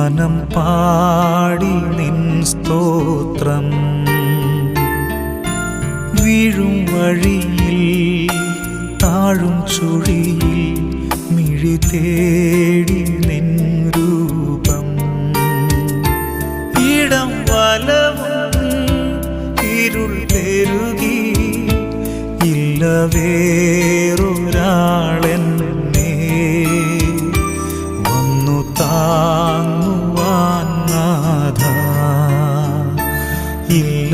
മനം പാടി നിൻ സ്തോത്രം. വീഴും വഴിയിൽ താഴും ചുഴിയിൽ മിഴി തേടി നിൻ രൂപം. ഇടം വലവും ഇരുൾ പെരുകി ഇല്ല വേറൊരാളെന്നെ വന്നു താങ്ങുവാൻ നാഥാ. ഇല്ല